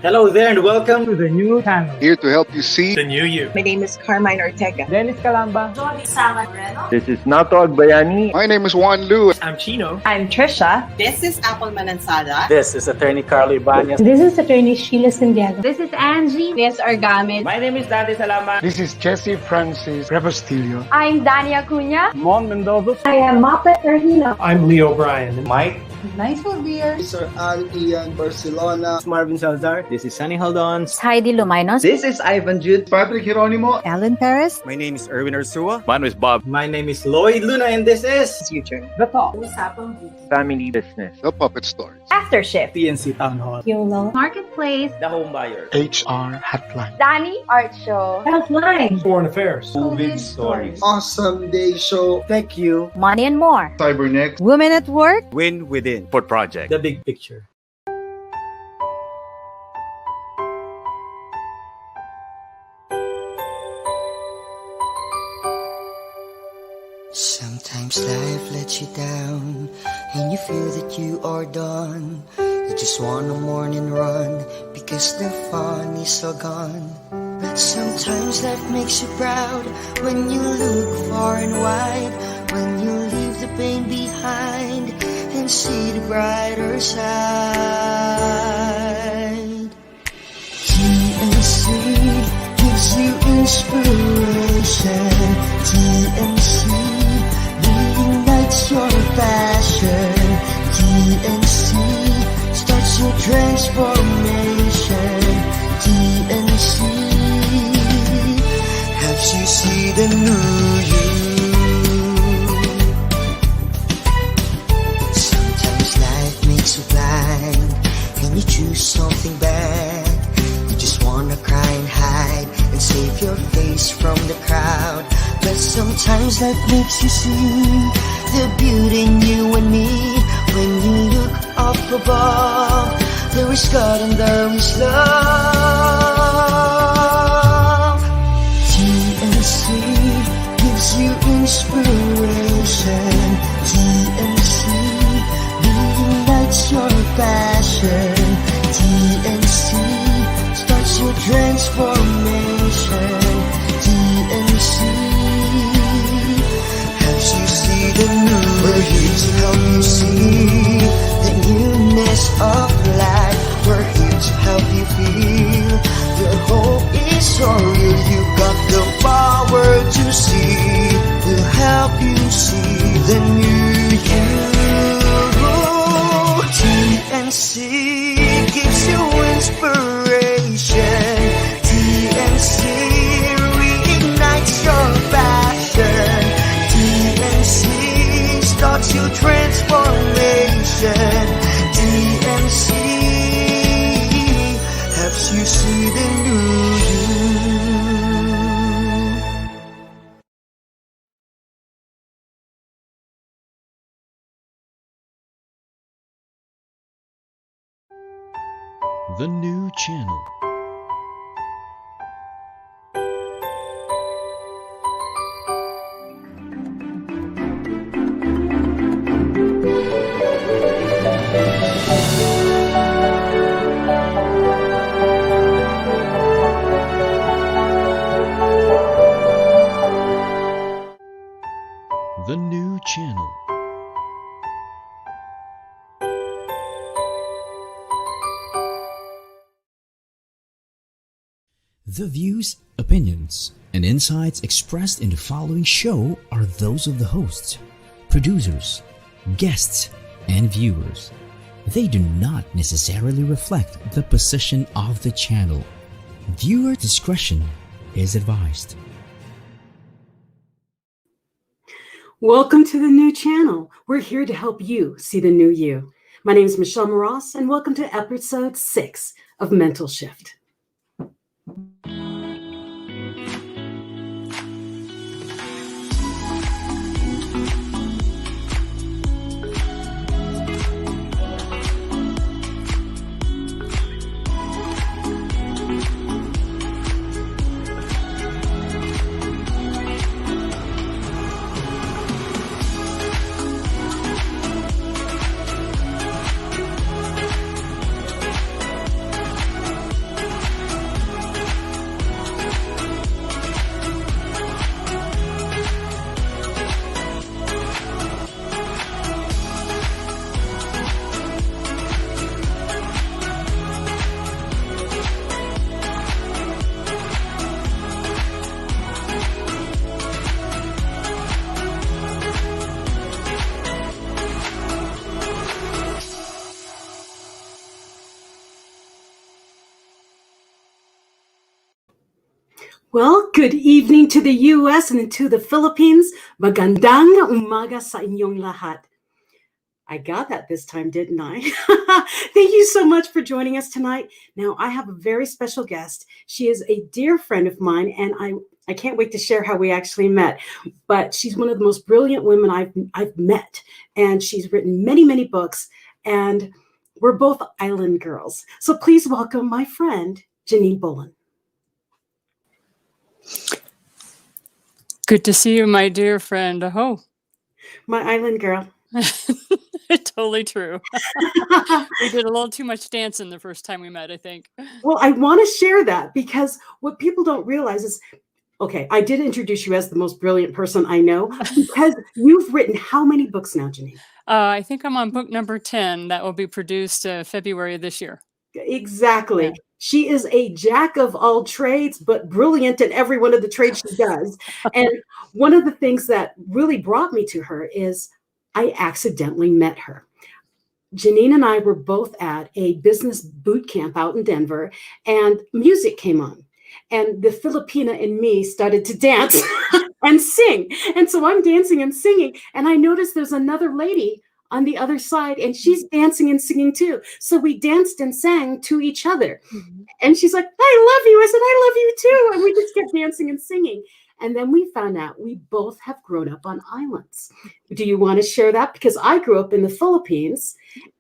Hello there and welcome to the new channel. Here to help you see the new you. My name is Carmine Ortega. Dennis Calamba. This is Nato Agbayani. My name is Juan Lu. I'm Chino. I'm Trisha. This is Apple Manansada. This is Attorney Carlo Ibanez. This is Attorney Sheila Santiago. This is Angie. This is Argamit. My name is Dante Salama. This is Jesse Francis Rebastillo. I'm Dania Cunha. Mon Mendoza. I am Mapet Erhino. I'm Leo Bryan. Mike. Nice for beer. Sir Al Ian Barcelona. Marvin Salazar. This is Sunny Haldons. Heidi Lumainos. This is Ivan Jude. Patrick Geronimo. Alan Perez. My name is Erwin Ursua. My name is Bob. My name is Lloyd Luna and this is Future. The Talk. Family Business. The Puppet Stories. After Shift. PNC Town Hall. YOLO. Marketplace. The Home Buyer. HR Hotline. Danny Art Show. Healthline. Foreign Affairs. COVID Stories. Awesome Day Show. Thank you. Money and more. Cybernext. Women at Work. Win Within. Port Project. The Big Picture. Sometimes life lets you down and you feel that you are done. You just want a morning run because the fun is all gone. Sometimes life makes you proud when you look far and wide, when you leave the pain behind and see the brighter side. TNC gives you inspiration. TNC reignites your passion. TNC starts your transformation. TNC helps you see the new you. Sometimes life makes you blind and you choose something bad. You just wanna cry and hide and save your face from the crowd. But sometimes life makes you see the beauty in you and me. When you look up above, there is God and there is love. TNC gives you inspiration. TNC reignites your passion. TNC starts your transformation. TNC helps you see the new. We're here to help you see the newness of life. We're here to help you feel your hope is so real. You got the power to see. We'll help you see the new you. TNC gives you inspiration. TNC reignites your passion. TNC starts your transformation. TNC helps you see the new you. The new channel. The new channel. The views, opinions, and insights expressed in the following show are those of the hosts, producers, guests, and viewers. They do not necessarily reflect the position of the channel. Viewer discretion is advised. Welcome to the new channel. We're here to help you see the new you. My name is Michelle Mras, and welcome to episode 6 of Mental Shift. Well, good evening to the U.S. and to the Philippines. Magandang umaga sa inyong lahat. I got that this time, didn't I? Thank you so much for joining us tonight. Now, I have a very special guest. She is a dear friend of mine, and I can't wait to share how we actually met. But she's one of the most brilliant women I've met, and she's written many, many books, and we're both island girls. So please welcome my friend, Janine Bolon. Good to see you, my dear friend. Oh, my island girl. Totally true. We did a little too much dancing the first time we met, I think. Well, I want to share that because what people don't realize is, okay, I did introduce you as the most brilliant person I know because you've written how many books now, Janine? I think I'm on book number 10 that will be produced February this year. Exactly. Yeah. She is a jack of all trades, but brilliant in every one of the trades she does. And one of the things that really brought me to her is I accidentally met her. Janine and I were both at a business boot camp out in Denver, and music came on. And the Filipina in me started to dance and sing. And so I'm dancing and singing, and I noticed there's another lady on the other side, and she's dancing and singing too. So we danced and sang to each other. Mm-hmm. And she's like, I love you. I said, I love you too. And we just kept dancing and singing. And then we found out we both have grown up on islands. Do you want to share that? Because I grew up in the Philippines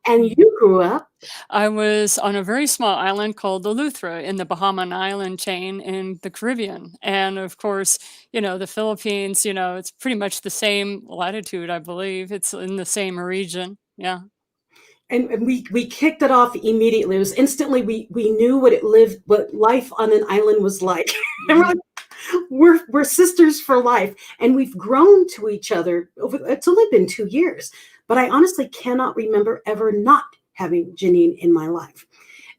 and you grew up. I was on a very small island called Eleuthera in the Bahamian island chain in the Caribbean. And of course, you know, the Philippines, you know, it's pretty much the same latitude, I believe. It's in the same region. Yeah. And we kicked it off immediately. It was instantly, we knew what life on an island was like. We're sisters for life, and we've grown to each other it's only been 2 years, but I honestly cannot remember ever not having Janine in my life.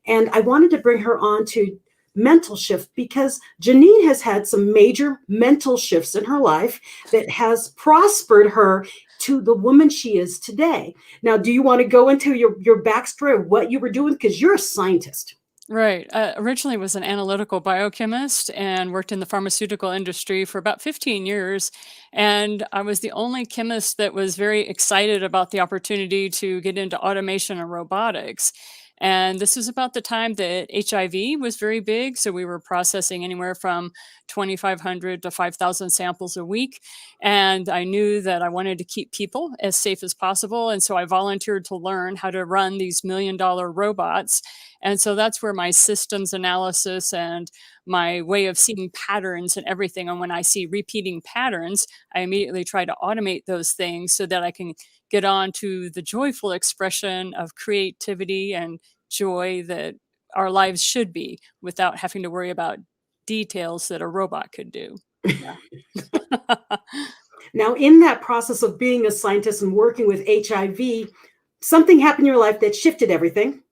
And I wanted to bring her on to mental shift because Janine has had some major mental shifts in her life that has prospered her to the woman she is today. Now, do you want to go into your backstory of what you were doing? Because you're a scientist. Right. Originally was an analytical biochemist and worked in the pharmaceutical industry for about 15 years. And I was the only chemist that was very excited about the opportunity to get into automation and robotics. And this was about the time that HIV was very big. So we were processing anywhere from 2,500 to 5,000 samples a week. And I knew that I wanted to keep people as safe as possible. And so I volunteered to learn how to run these $1 million robots. And so that's where my systems analysis and my way of seeing patterns and everything. And when I see repeating patterns, I immediately try to automate those things so that I can get on to the joyful expression of creativity and joy that our lives should be without having to worry about details that a robot could do. Yeah. Now, in that process of being a scientist and working with HIV, something happened in your life that shifted everything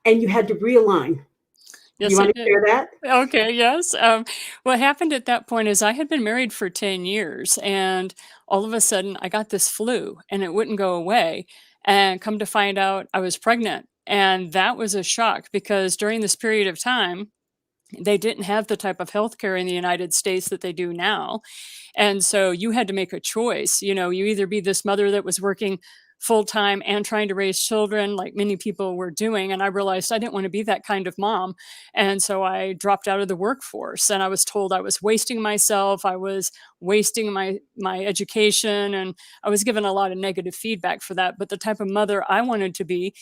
and you had to realign. Yes, you want to share that? Okay, yes. What happened at that point is I had been married for 10 years and all of a sudden I got this flu and it wouldn't go away. And come to find out I was pregnant. And that was a shock because during this period of time, they didn't have the type of healthcare in the United States that they do now. And so you had to make a choice. You know, you either be this mother that was working full-time and trying to raise children like many people were doing. And I realized I didn't want to be that kind of mom. And so I dropped out of the workforce and I was told I was wasting myself. I was wasting my education. And I was given a lot of negative feedback for that. But the type of mother I wanted to be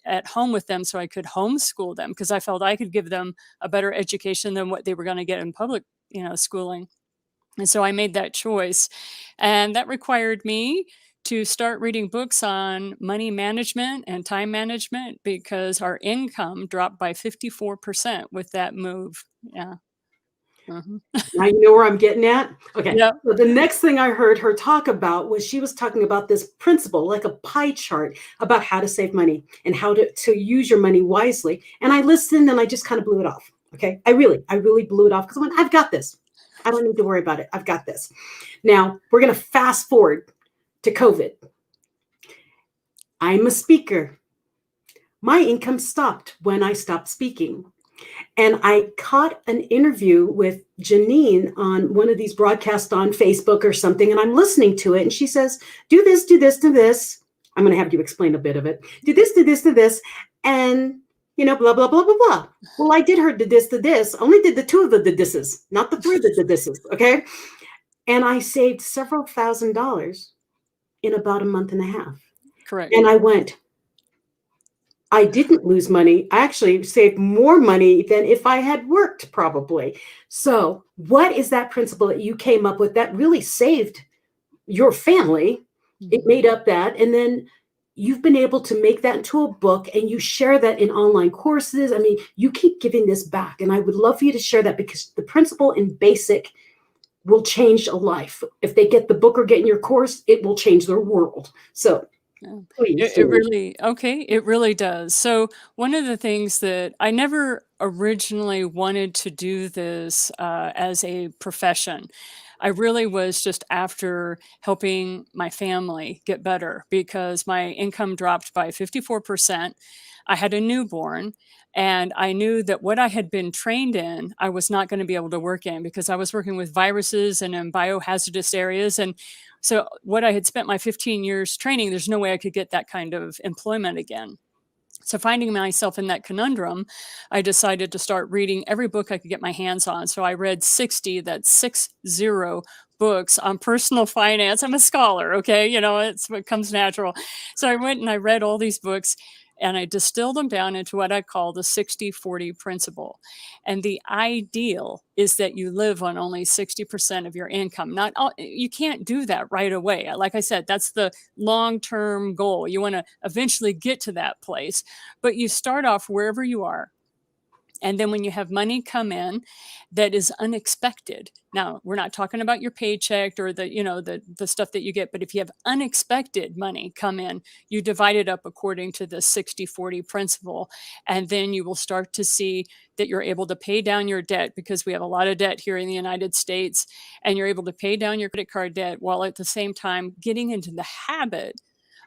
at home with them so I could homeschool them because I felt I could give them a better education than what they were going to get in public, schooling. And so I made that choice. And that required me to start reading books on money management and time management because our income dropped by 54% with that move. Yeah. Uh-huh. Now you know where I'm getting at? Okay. Yep. So the next thing I heard her talk about was she was talking about this principle, like a pie chart about how to save money and how to use your money wisely. And I listened and I just kind of blew it off. Okay. I really blew it off because I went, I've got this. I don't need to worry about it. I've got this. Now we're going to fast forward to COVID. I'm a speaker. My income stopped when I stopped speaking. And I caught an interview with Janine on one of these broadcasts on Facebook or something, and I'm listening to it. And she says, do this, do this, do this. I'm going to have you explain a bit of it. Do this, do this, do this. And, blah, blah, blah, blah, blah. Well, I did her do this. Only did the 2 of the thises, not the 3 of the thises. Okay. And I saved several $1,000s in about a month and a half. Correct. And I went, I didn't lose money. I actually saved more money than if I had worked, probably. So what is that principle that you came up with that really saved your family? It made up that. And then you've been able to make that into a book, and you share that in online courses. I mean, you keep giving this back. And I would love for you to share that, because the principle in basic will change a life. If they get the book or get in your course, it will change their world. So it really does. So one of the things that I never originally wanted to do this as a profession. I really was just after helping my family get better, because my income dropped by 54%. I had a newborn, and I knew that what I had been trained in, I was not going to be able to work in, because I was working with viruses and in biohazardous areas. And so what I had spent my 15 years training, there's no way I could get that kind of employment again. So finding myself in that conundrum, I decided to start reading every book I could get my hands on. So I read 60 books on personal finance. I'm a scholar, okay? It's what comes natural. So I went and I read all these books, and I distilled them down into what I call the 60-40 principle. And the ideal is that you live on only 60% of your income. You can't do that right away. Like I said, that's the long-term goal. You want to eventually get to that place, but you start off wherever you are. And then when you have money come in that is unexpected, now we're not talking about your paycheck or the stuff that you get, but if you have unexpected money come in, you divide it up according to the 60-40 principle. And then you will start to see that you're able to pay down your debt, because we have a lot of debt here in the United States, and you're able to pay down your credit card debt while at the same time getting into the habit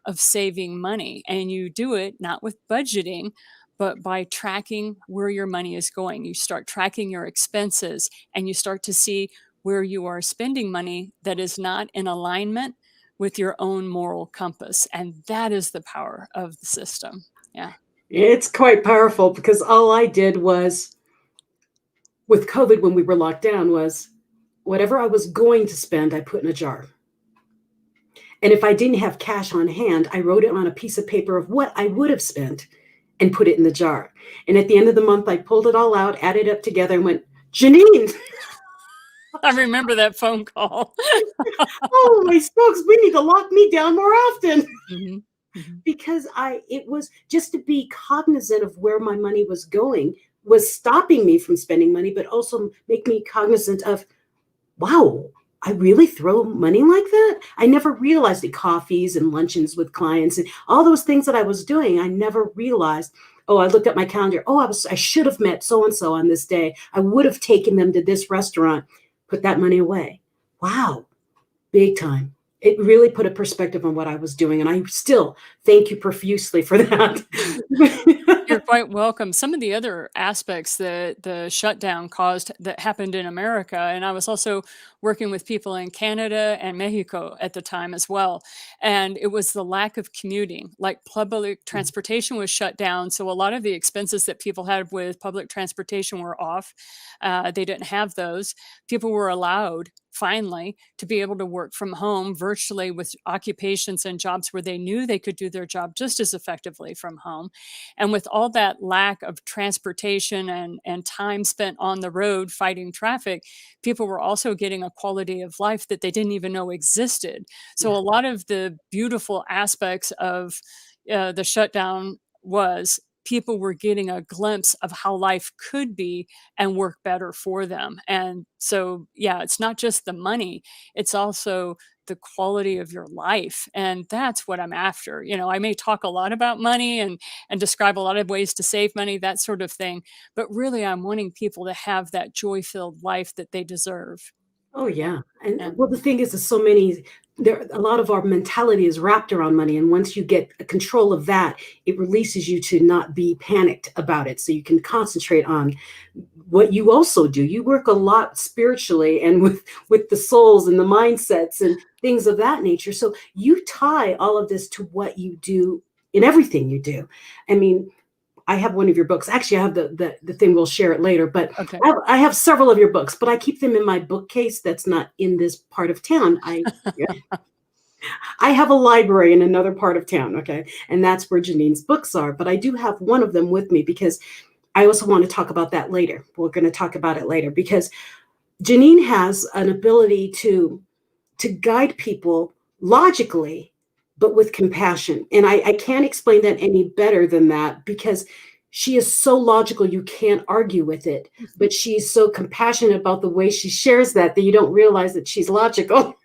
of saving money. And you do it not with budgeting, but by tracking where your money is going. You start tracking your expenses, and you start to see where you are spending money that is not in alignment with your own moral compass. And that is the power of the system. Yeah. It's quite powerful, because all I did was, with COVID, when we were locked down, was whatever I was going to spend, I put in a jar. And if I didn't have cash on hand, I wrote it on a piece of paper of what I would have spent and put it in the jar. And at the end of the month, I pulled it all out, added up together, and went, Janine. I remember that phone call. Oh, my smokes, we need to lock me down more often. Because it was just to be cognizant of where my money was going, was stopping me from spending money, but also make me cognizant of, wow, I really throw money like that? I never realized it. Coffees and luncheons with clients and all those things that I was doing, I never realized. Oh, I looked at my calendar. Oh, I should have met so-and-so on this day. I would have taken them to this restaurant, put that money away. Wow, big time. It really put a perspective on what I was doing. And I still thank you profusely for that. You're quite welcome. Some of the other aspects that the shutdown caused that happened in America, and I was also working with people in Canada and Mexico at the time as well. And it was the lack of commuting, like public transportation was shut down. So a lot of the expenses that people had with public transportation were off. They didn't have those. People were allowed finally to be able to work from home virtually with occupations and jobs where they knew they could do their job just as effectively from home. And with all that lack of transportation and time spent on the road fighting traffic, people were also getting a quality of life that they didn't even know existed. So a lot of the beautiful aspects of the shutdown was people were getting a glimpse of how life could be and work better for them. And so, yeah, it's not just the money, it's also the quality of your life. And that's what I'm after. I may talk a lot about money and describe a lot of ways to save money, that sort of thing. But really, I'm wanting people to have that joy-filled life that they deserve. Oh yeah. And Yeah. well, the thing is so many a lot of our mentality is wrapped around money. And once you get a control of that, it releases you to not be panicked about it. So you can concentrate on what you also do. You work a lot spiritually and with the souls and the mindsets and things of that nature. So you tie all of this to what you do in everything you do. I mean, I have one of your books. Actually, I have the thing. We'll share it later. But Okay. I have several of your books, but I keep them in my bookcase that's not in this part of town. I have a library in another part of town, okay? And that's where Janine's books are. But I do have one of them with me because I also want to talk about that later. We're going to talk about it later because Janine has an ability to guide people logically, but with compassion. And I can't explain that any better than that because she is so logical, you can't argue with it. But she's so compassionate about the way she shares that you don't realize that she's logical.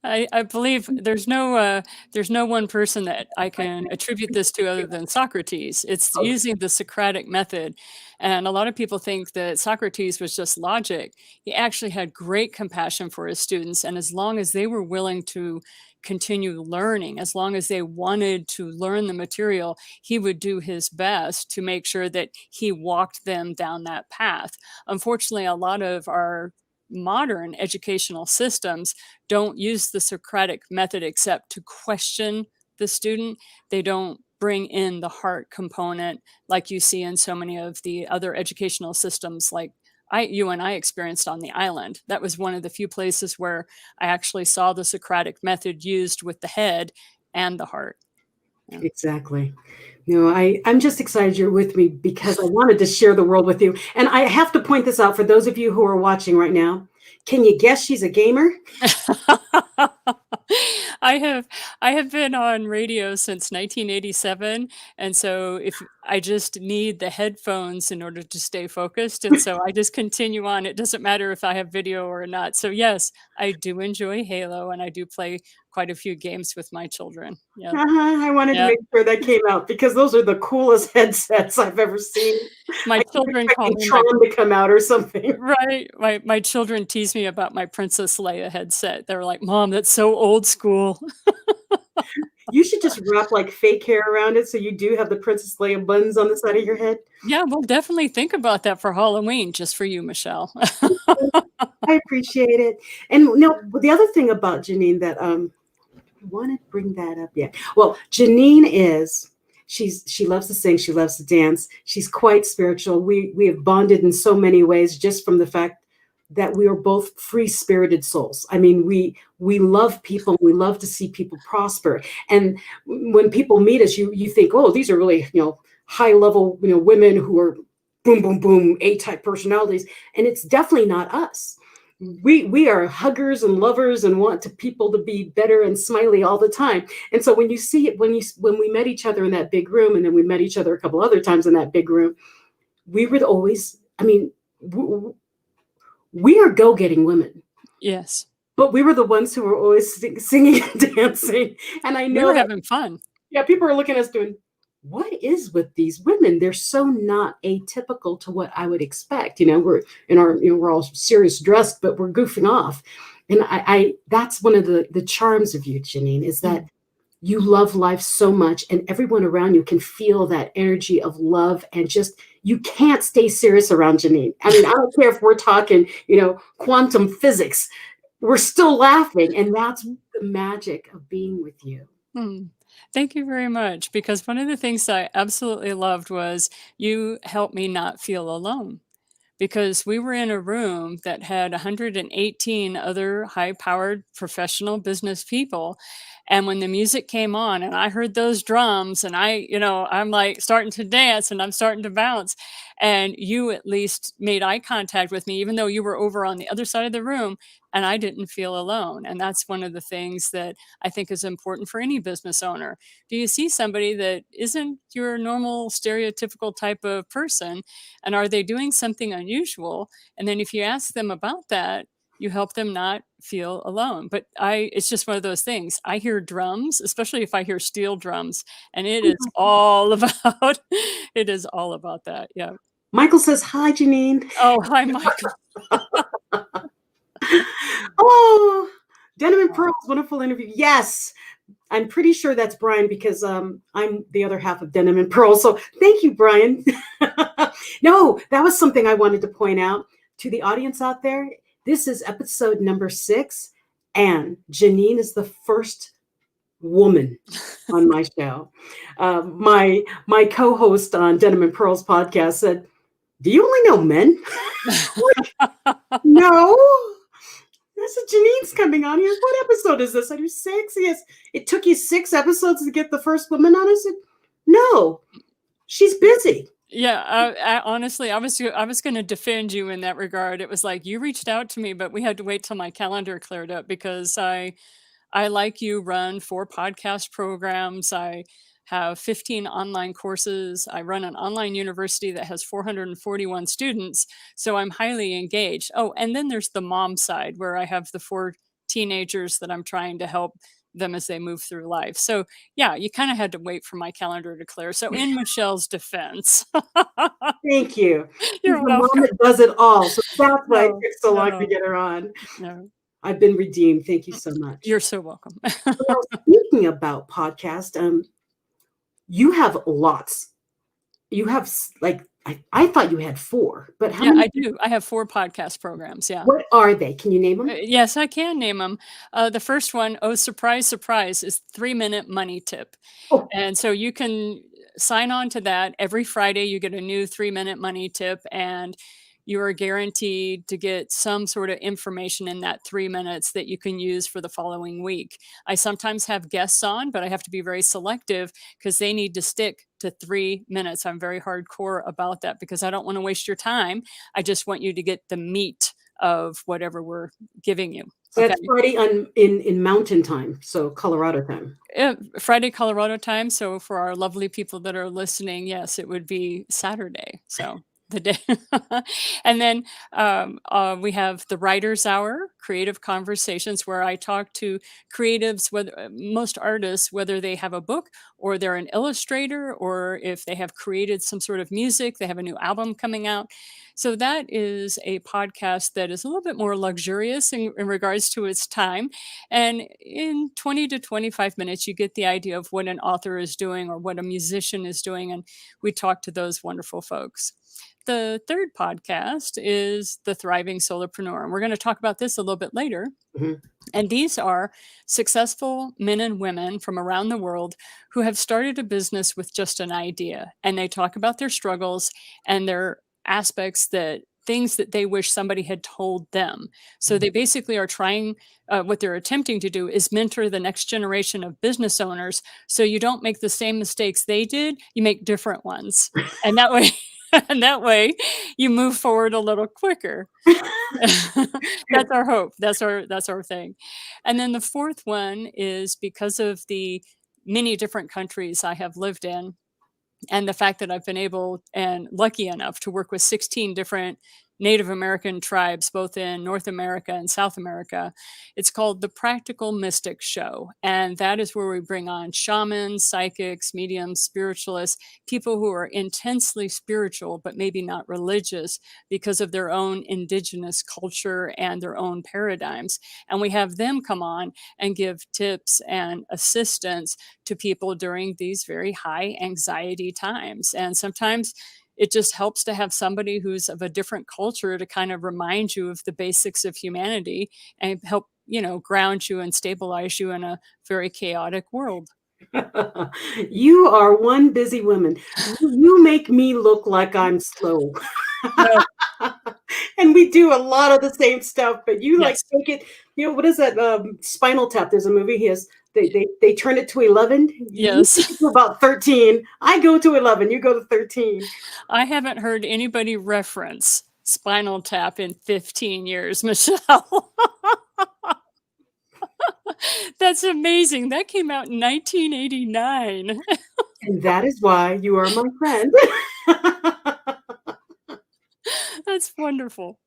I believe there's no one person that I can attribute this to other than Socrates. It's using the Socratic method. And a lot of people think that Socrates was just logic. He actually had great compassion for his students. And as long as they were willing to continue learning, as long as they wanted to learn the material, he would do his best to make sure that he walked them down that path. Unfortunately, a lot of our modern educational systems don't use the Socratic method except to question the student. They don't bring in the heart component like you see in so many of the other educational systems like you and I experienced on the island. That was one of the few places where I actually saw the Socratic method used with the head and the heart. Yeah. Exactly. No, I'm just excited you're with me because I wanted to share the world with you. And I have to point this out for those of you who are watching right now. Can you guess she's a gamer? I have been on radio since 1987, and so if I just need the headphones in order to stay focused, and so I just continue on. It doesn't matter if I have video or not. So yes, I do enjoy Halo, and I do play quite a few games with my children. Yeah, I wanted to make sure that came out because those are the coolest headsets I've ever seen. My children call me Tron to come out or something. Right. My children tease me about my Princess Leia headset. They're like, "Mom, that's so old school." You should just wrap like fake hair around it so you do have the Princess Leia buns on the side of your head. Yeah, we'll definitely think about that for Halloween, just for you, Michelle. I appreciate it. And no, the other thing about Janine that I want to bring that up yet. Well, Janine is she loves to sing, she loves to dance. She's quite spiritual. We have bonded in so many ways just from the fact that we are both free-spirited souls. I mean, we love people. We love to see people prosper. And when people meet us, you think, oh, these are really, high-level, women who are boom, boom, boom, A-type personalities. And it's definitely not us. We are huggers and lovers and want people to be better and smiley all the time. And so when you see it, when we met each other in that big room, and then we met each other a couple other times in that big room, we would always, we are go-getting women. Yes. But we were the ones who were always singing and dancing. And I know we were having fun. Yeah, people are looking at us doing, what is with these women? They're so not atypical to what I would expect. We're we're all serious dressed, but we're goofing off. And I that's one of the charms of you, Janine, is that you love life so much and everyone around you can feel that energy of love and just, you can't stay serious around Janine. I don't care if we're talking, quantum physics, we're still laughing. And that's the magic of being with you. Thank you very much. Because one of the things I absolutely loved was you helped me not feel alone. Because we were in a room that had 118 other high-powered professional business people. And when the music came on and I heard those drums and I'm like starting to dance and I'm starting to bounce, and you at least made eye contact with me, even though you were over on the other side of the room, and I didn't feel alone. And that's one of the things that I think is important for any business owner. Do you see somebody that isn't your normal stereotypical type of person, and are they doing something unusual? And then if you ask them about that, you help them not feel alone. But it's just one of those things. I hear drums, especially if I hear steel drums, and it is all about that. Yeah. Michael says, hi, Janine. Oh, hi, Michael. wonderful interview. Yes, I'm pretty sure that's Brian because I'm the other half of Denim and Pearl. So thank you, Brian. No, that was something I wanted to point out to the audience out there. This is episode number 6, and Janine is the first woman on my show. My co-host on Denim and Pearl's podcast said, "Do you only know men?" No. I said, "Janine's coming on here. What episode is this?" I do 6. Yes. It took you 6 episodes to get the first woman on. I said, "No, she's busy." Yeah, honestly, I was going to defend you in that regard. It was like you reached out to me, but we had to wait till my calendar cleared up because I like you run 4 podcast programs. I have 15 online courses. I run an online university that has 441 students. So I'm highly engaged. Oh, and then there's the mom side where I have the 4 teenagers that I'm trying to help them as they move through life. So yeah, you kind of had to wait for my calendar to clear. So in Michelle's defense. Thank you. You're the welcome. mom that does it all. So that's why it took so long to get her on. No. I've been redeemed. Thank you so much. You're so welcome. Well, speaking about podcast, you have lots. You have I thought you had 4, but how many? I do. I have 4 podcast programs. Yeah. What are they? Can you name them? Yes, I can name them. The first one, oh, surprise, surprise, is 3-minute money tip. Oh. And so you can sign on to that. Every Friday, you get a new 3-minute money tip, and you are guaranteed to get some sort of information in that 3 minutes that you can use for the following week. I sometimes have guests on, but I have to be very selective because they need to stick to 3 minutes. I'm very hardcore about that because I don't want to waste your time. I just want you to get the meat of whatever we're giving you. So that's Friday in Mountain Time, so Colorado time. Friday, Colorado time. So for our lovely people that are listening, yes, it would be Saturday. So the day. And then we have the Writer's Hour, Creative Conversations, where I talk to creatives, most artists, whether they have a book or they're an illustrator, or if they have created some sort of music, they have a new album coming out. So that is a podcast that is a little bit more luxurious in regards to its time. And in 20 to 25 minutes, you get the idea of what an author is doing or what a musician is doing. And we talk to those wonderful folks. The third podcast is the Thriving Solopreneur. And we're going to talk about this a little bit later. Mm-hmm. And these are successful men and women from around the world who have started a business with just an idea. And they talk about their struggles and their aspects, things that they wish somebody had told them. So they basically are trying, what they're attempting to do is mentor the next generation of business owners. So you don't make the same mistakes they did, you make different ones. And that way... And that way you move forward a little quicker. That's our hope. That's our thing. And then the fourth one is because of the many different countries I have lived in and the fact that I've been able and lucky enough to work with 16 different Native American tribes, both in North America and South America. It's called the Practical Mystic Show. And that is where we bring on shamans, psychics, mediums, spiritualists, people who are intensely spiritual, but maybe not religious because of their own indigenous culture and their own paradigms. And we have them come on and give tips and assistance to people during these very high anxiety times. And sometimes it just helps to have somebody who's of a different culture to kind of remind you of the basics of humanity and help, ground you and stabilize you in a very chaotic world. You are one busy woman. You make me look like I'm slow. And we do a lot of the same stuff, but you Yes. take it, what is that? Spinal Tap. There's a movie he has. They turn it to 11. Yes. You take it to about 13. I go to 11. You go to 13. I haven't heard anybody reference Spinal Tap in 15 years, Michelle. That's amazing. That came out in 1989. And that is why you are my friend. That's wonderful.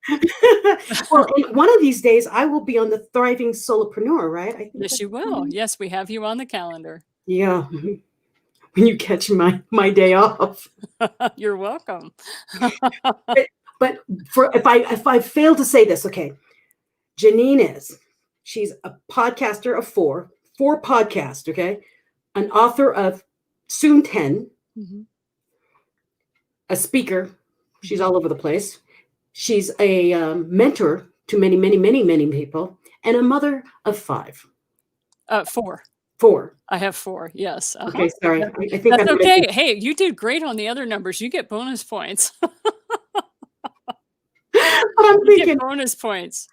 Well, one of these days, I will be on the Thriving Solopreneur, right? I think Yes, you will. Yes, we have you on the calendar. Yeah. When you catch my day off. You're welcome. But if I fail to say this, okay, Janine is She's a podcaster of four podcasts, okay? An author of soon 10, a speaker. She's all over the place. She's a mentor to many, many, many, many people, and a mother of 5. 4. 4. I have 4. Yes. Okay, sorry. I think that's okay. Hey, you did great on the other numbers. You get bonus points. I'm thinking, get bonus points.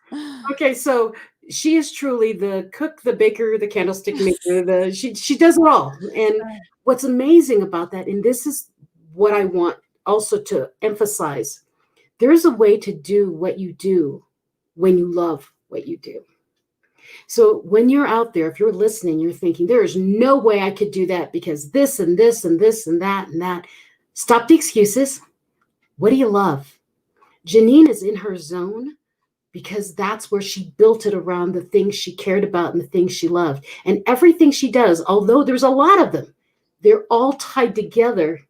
Okay, so she is truly the cook, the baker, the candlestick maker. She does it all. And what's amazing about that, and this is what I want also to emphasize, there's a way to do what you do when you love what you do. So when you're out there, if you're listening, you're thinking, there is no way I could do that because this and this and this and that and that. Stop the excuses. What do you love? Janine is in her zone because that's where she built it around the things she cared about and the things she loved. And everything she does, although there's a lot of them, they're all tied together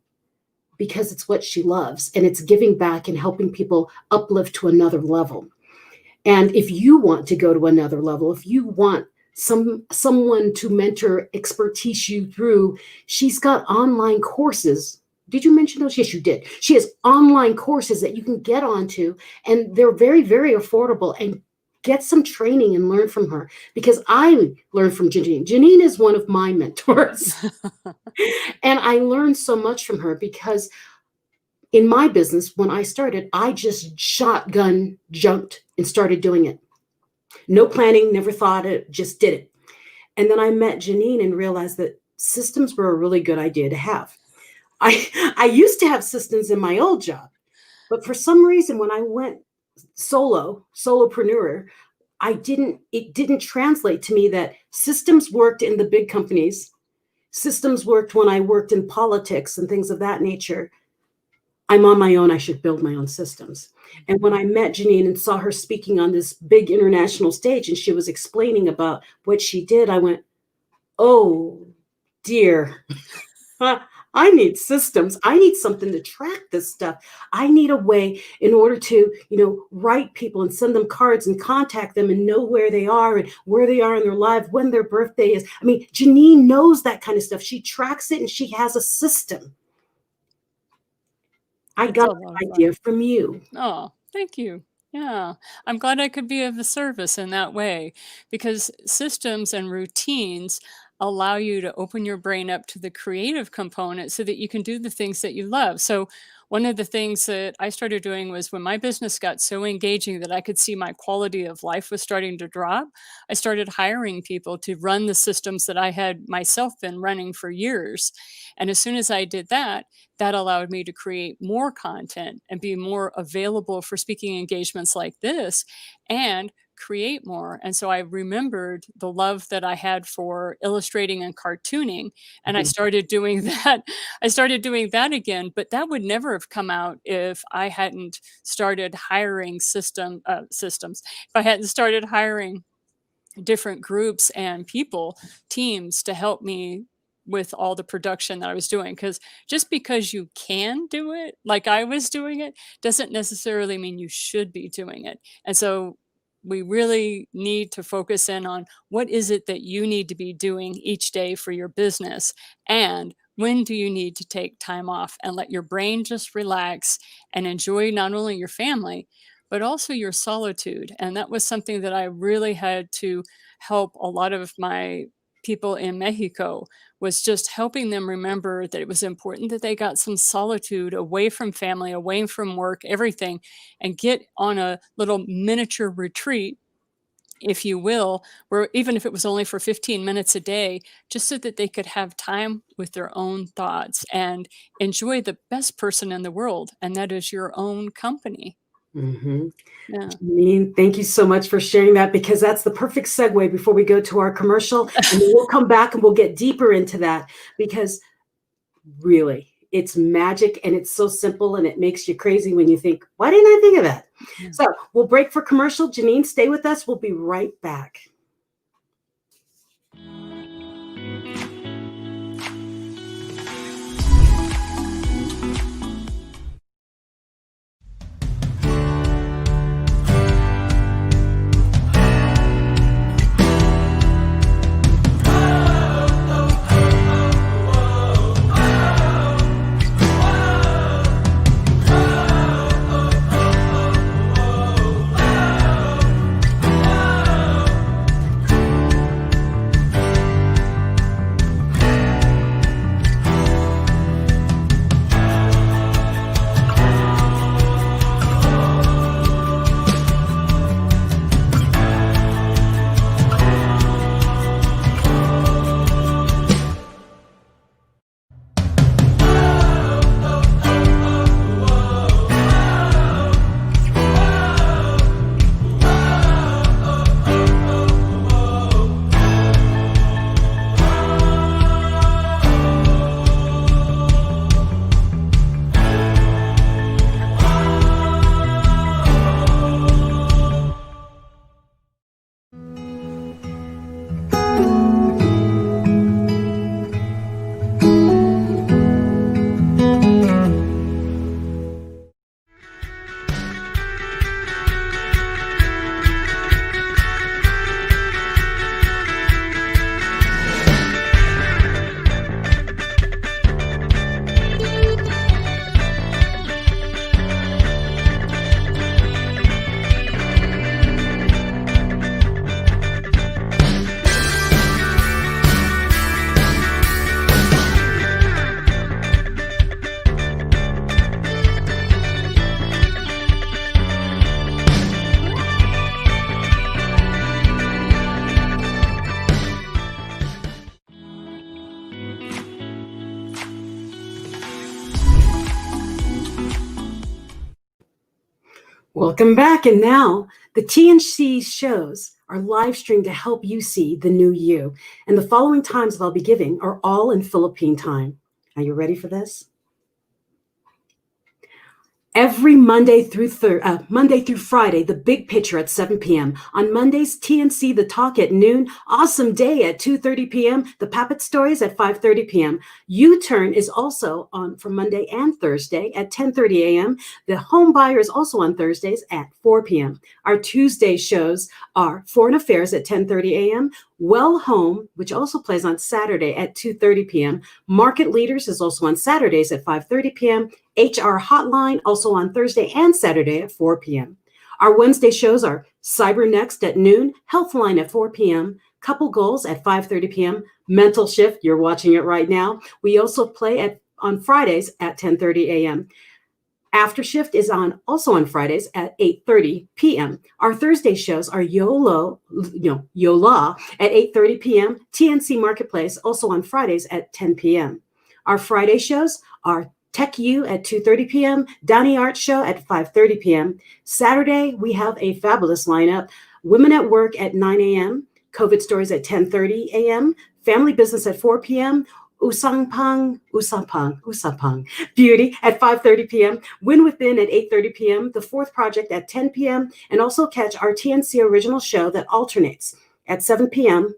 because it's what she loves, and it's giving back and helping people uplift to another level. And if you want to go to another level, if you want someone to mentor, expertise you through, she's got online courses. Did you mention those? Yes, you did. She has online courses that you can get onto, and they're very, very affordable, and get some training and learn from her, because I learned from Janine. Janine is one of my mentors. And I learned so much from her because in my business, when I started, I just shotgun jumped and started doing it. No planning, never thought it, just did it. And then I met Janine and realized that systems were a really good idea to have. I used to have systems in my old job, but for some reason, when I went solopreneur, it didn't translate to me that systems worked in the big companies. Systems worked when I worked in politics and things of that nature. I'm on my own. I should build my own systems. And when I met Janine and saw her speaking on this big international stage and she was explaining about what she did, I went, oh, dear. I need systems. I need something to track this stuff. I need a way in order to, write people and send them cards and contact them and know where they are in their life, when their birthday is. I mean, Janine knows that kind of stuff. She tracks it and she has a system. I got the idea from you. Oh, thank you. Yeah, I'm glad I could be of service in that way, because systems and routines allow you to open your brain up to the creative component so that you can do the things that you love. So one of the things that I started doing was, when my business got so engaging that I could see my quality of life was starting to drop, I started hiring people to run the systems that I had myself been running for years. And as soon as I did that, that allowed me to create more content and be more available for speaking engagements like this, and create more. And so I remembered the love that I had for illustrating and cartooning, and I started doing that. I started doing that again, but that would never have come out if I hadn't started hiring systems. If I hadn't started hiring different groups and people, teams, to help me with all the production that I was doing. Because just because you can do it like I was doing it doesn't necessarily mean you should be doing it. And so we really need to focus in on what is it that you need to be doing each day for your business, and when do you need to take time off and let your brain just relax and enjoy not only your family, but also your solitude. And that was something that I really had to help a lot of my people in Mexico, was just helping them remember that it was important that they got some solitude away from family, away from work, everything, and get on a little miniature retreat, if you will, where even if it was only for 15 minutes a day, just so that they could have time with their own thoughts and enjoy the best person in the world, and that is your own company. Mm-hmm. Yeah. Janine, thank you so much for sharing that, because that's the perfect segue before we go to our commercial, and then we'll come back and we'll get deeper into that, because really it's magic and it's so simple and it makes you crazy when you think, why didn't I think of that? Yeah. So we'll break for commercial. Janine, stay with us. We'll be right back. Welcome back. And now the TNC shows are live streamed to help you see the new you. And the following times that I'll be giving are all in Philippine time. Are you ready for this? Every Monday through Friday, the big picture at 7 p.m. On Mondays, TNC The Talk at noon. Awesome Day at 2:30 p.m. The Puppet Stories at 5:30 p.m. U-Turn is also on for Monday and Thursday at 10:30 a.m. The Home Buyer is also on Thursdays at 4 p.m. Our Tuesday shows are Foreign Affairs at 10:30 a.m. Well Home, which also plays on Saturday at 2:30 p.m. Market Leaders is also on Saturdays at 5:30 p.m. HR Hotline, also on Thursday and Saturday at 4 p.m. Our Wednesday shows are Cyber Next at noon, Healthline at 4 p.m., Couple Goals at 5:30 p.m., Mental Shift, you're watching it right now. We also play on Fridays at 10:30 a.m. After Shift is also on Fridays at 8:30 p.m. Our Thursday shows are Yola at 8:30 p.m., TNC Marketplace, also on Fridays at 10 p.m. Our Friday shows are Tech U at 2:30 p.m., Downey Art Show at 5:30 p.m. Saturday, we have a fabulous lineup. Women at Work at 9 a.m., COVID Stories at 10:30 a.m., Family Business at 4 p.m., Usapang Beauty at 5:30 p.m., Win Within at 8:30 p.m., The Fourth Project at 10 p.m., and also catch our TNC original show that alternates at 7 p.m.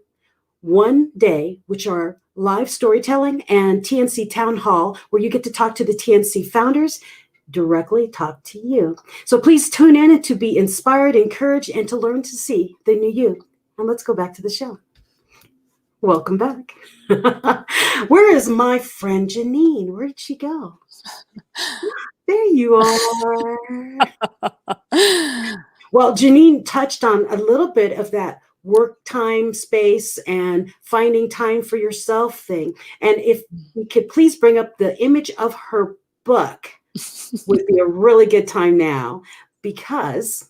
one day, which are live storytelling and TNC Town Hall, where you get to talk to the TNC founders, directly talk to you. So please tune in to be inspired, encouraged, and to learn to see the new you. And let's go back to the show. Welcome back. Where is my friend Janine? Where did she go? There you are. Well, Janine touched on a little bit of that work time space and finding time for yourself thing. And if we could please bring up the image of her book, would be a really good time now, because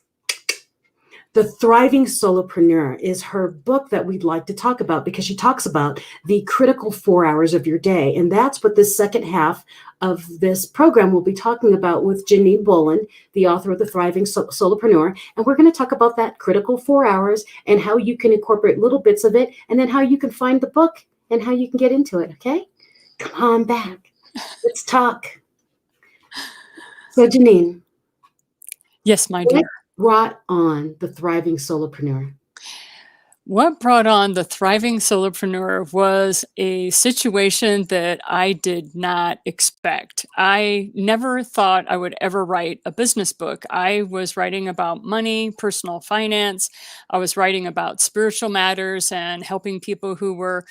The Thriving Solopreneur is her book that we'd like to talk about, because she talks about the critical 4 hours of your day. And that's what the second half of this program will be talking about with Janine Bolon, the author of The Thriving Solopreneur. And we're going to talk about that critical 4 hours and how you can incorporate little bits of it, and then how you can find the book and how you can get into it. Okay? Come on back. Let's talk. So Janine. Yes, my dear. Brought on The Thriving Solopreneur? What brought on The Thriving Solopreneur was a situation that I did not expect. I never thought I would ever write a business book. I was writing about money, personal finance. I was writing about spiritual matters and helping people who were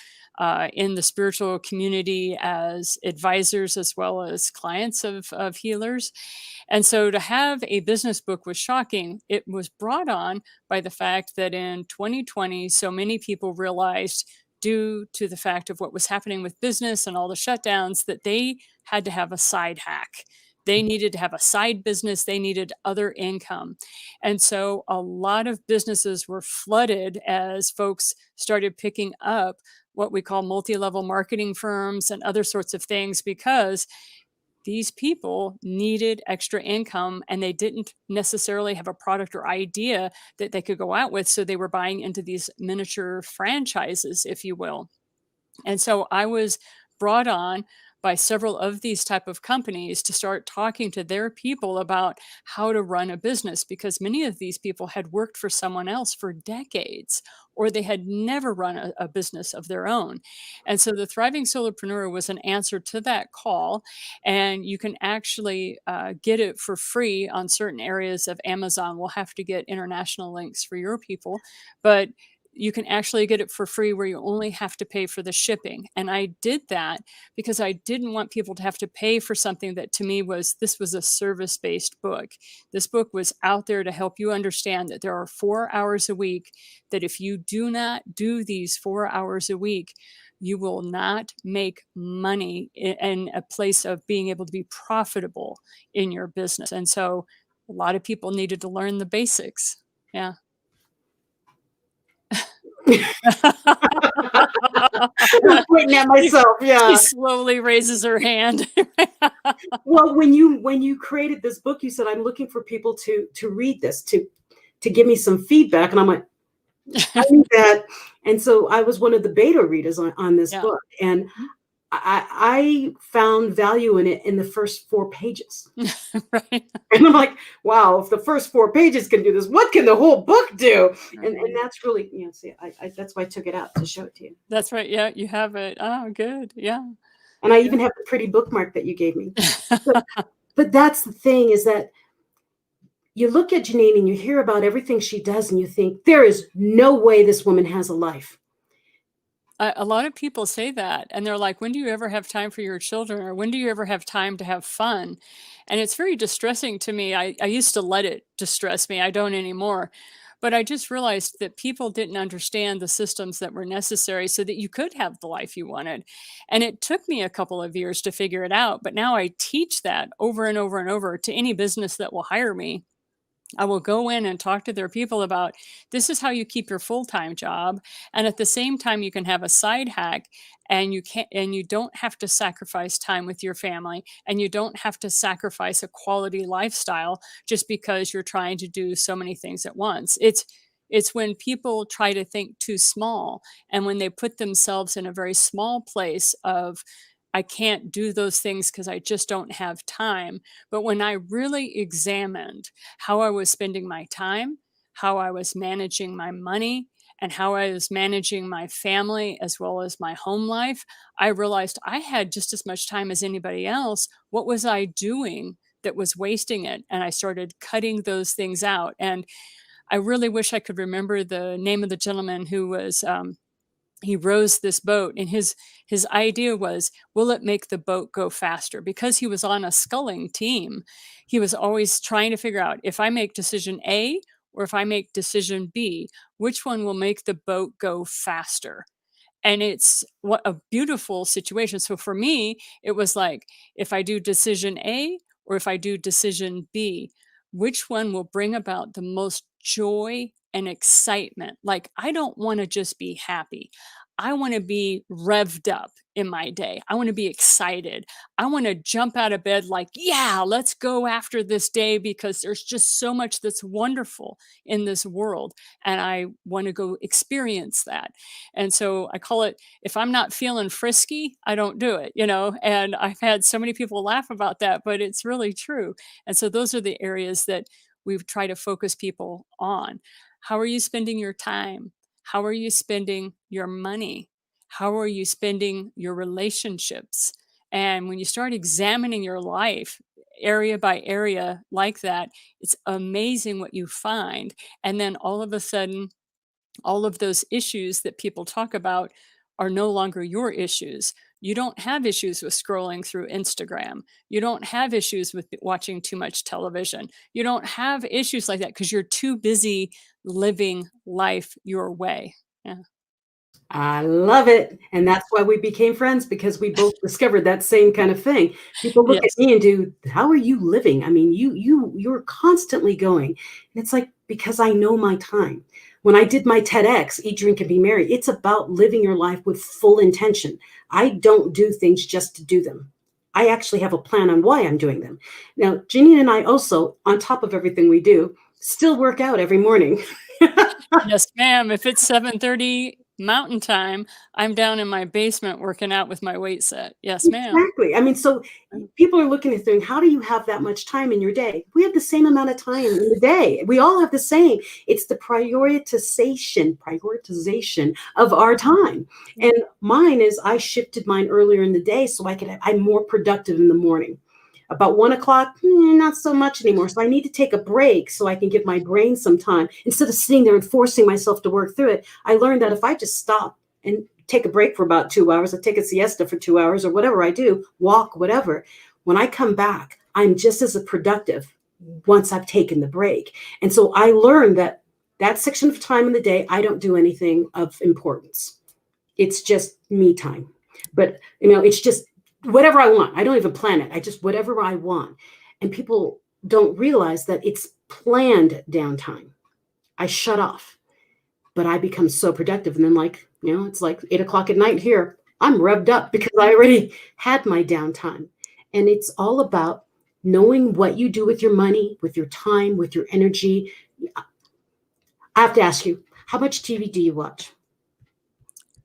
in the spiritual community as advisors as well as clients of healers. And so to have a business book was shocking. It was brought on by the fact that in 2020, so many people realized, due to the fact of what was happening with business and all the shutdowns, that they had to have a side hack. They needed to have a side business. They needed other income. And so a lot of businesses were flooded as folks started picking up what we call multi-level marketing firms and other sorts of things, because these people needed extra income and they didn't necessarily have a product or idea that they could go out with. So they were buying into these miniature franchises, if you will. And so I was brought on by several of these type of companies to start talking to their people about how to run a business, because many of these people had worked for someone else for decades, or they had never run a business of their own. And so the Thriving Solopreneur was an answer to that call. And you can actually get it for free on certain areas of Amazon. We'll have to get international links for your people, but you can actually get it for free where you only have to pay for the shipping. And I did that because I didn't want people to have to pay for something that to me this was a service-based book. This book was out there to help you understand that there are 4 hours a week, that if you do not do these 4 hours a week, you will not make money in a place of being able to be profitable in your business. And so a lot of people needed to learn the basics. Yeah. I'm pointing at myself. Yeah. She slowly raises her hand. Well, when you created this book, you said, I'm looking for people to read this, to give me some feedback. And I'm like, I need that. And so I was one of the beta readers on this book. And I found value in it in the first 4 pages. Right. And I'm like, wow, if the first 4 pages can do this, what can the whole book do? And that's really, see, that's why I took it out to show it to you. That's right. Yeah, you have it. Oh, good. Yeah. And I even have the pretty bookmark that you gave me. But that's the thing, is that you look at Janine and you hear about everything she does and you think, there is no way this woman has a life. A lot of people say that, and they're like, when do you ever have time for your children? Or when do you ever have time to have fun? And it's very distressing to me. I used to let it distress me. I don't anymore. But I just realized that people didn't understand the systems that were necessary so that you could have the life you wanted. And it took me a couple of years to figure it out. But now I teach that over and over and over to any business that will hire me. I will go in and talk to their people about, this is how you keep your full-time job. And at the same time, you can have a side hack, and you don't have to sacrifice time with your family, and you don't have to sacrifice a quality lifestyle just because you're trying to do so many things at once. It's when people try to think too small, and when they put themselves in a very small place of, I can't do those things because I just don't have time. But when I really examined how I was spending my time, how I was managing my money, and how I was managing my family as well as my home life, I realized I had just as much time as anybody else. What was I doing that was wasting it? And I started cutting those things out. And I really wish I could remember the name of the gentleman who was he rows this boat, and his idea was, will it make the boat go faster? Because he was on a sculling team, he was always trying to figure out, if I make decision A or if I make decision B, which one will make the boat go faster? And it's what a beautiful situation. So for me, it was like, if I do decision A or if I do decision B, which one will bring about the most joy and excitement? Like, I don't want to just be happy. I want to be revved up in my day. I want to be excited. I want to jump out of bed like, yeah, let's go after this day, because there's just so much that's wonderful in this world. And I want to go experience that. And so I call it, if I'm not feeling frisky, I don't do it, and I've had so many people laugh about that, but it's really true. And so those are the areas that we try to focus people on. How are you spending your time? How are you spending your money? How are you spending your relationships? And when you start examining your life area by area like that, it's amazing what you find. And then all of a sudden, all of those issues that people talk about are no longer your issues. You don't have issues with scrolling through Instagram. You don't have issues with watching too much television. You don't have issues like that because you're too busy living life your way. Yeah. I love it. And that's why we became friends, because we both discovered that same kind of thing. People look at me and do, how are you living? I mean, you're constantly going. And it's like, because I know my time. When I did my TEDx, Eat, Drink, and Be Merry, it's about living your life with full intention. I don't do things just to do them. I actually have a plan on why I'm doing them. Now, Janine and I also, on top of everything we do, still work out every morning. Yes, ma'am. If it's 7:30 Mountain Time, I'm down in my basement working out with my weight set. Yes, ma'am. Exactly. I mean, so people are looking at thinking, how do you have that much time in your day? We have the same amount of time in the day. We all have the same. It's the prioritization of our time. And mine is, I shifted mine earlier in the day so I'm more productive in the morning. About 1 o'clock, not so much anymore. So I need to take a break so I can give my brain some time. Instead of sitting there and forcing myself to work through it, I learned that if I just stop and take a break for about 2 hours, I take a siesta for 2 hours or whatever I do, walk, whatever. When I come back, I'm just as productive once I've taken the break. And so I learned that section of time in the day, I don't do anything of importance. It's just me time. But, it's just whatever I want. I don't even plan it. I just, whatever I want. And people don't realize that it's planned downtime. I shut off, but I become so productive. And then it's like 8 o'clock at night here. I'm revved up because I already had my downtime. And it's all about knowing what you do with your money, with your time, with your energy. I have to ask you, how much TV do you watch?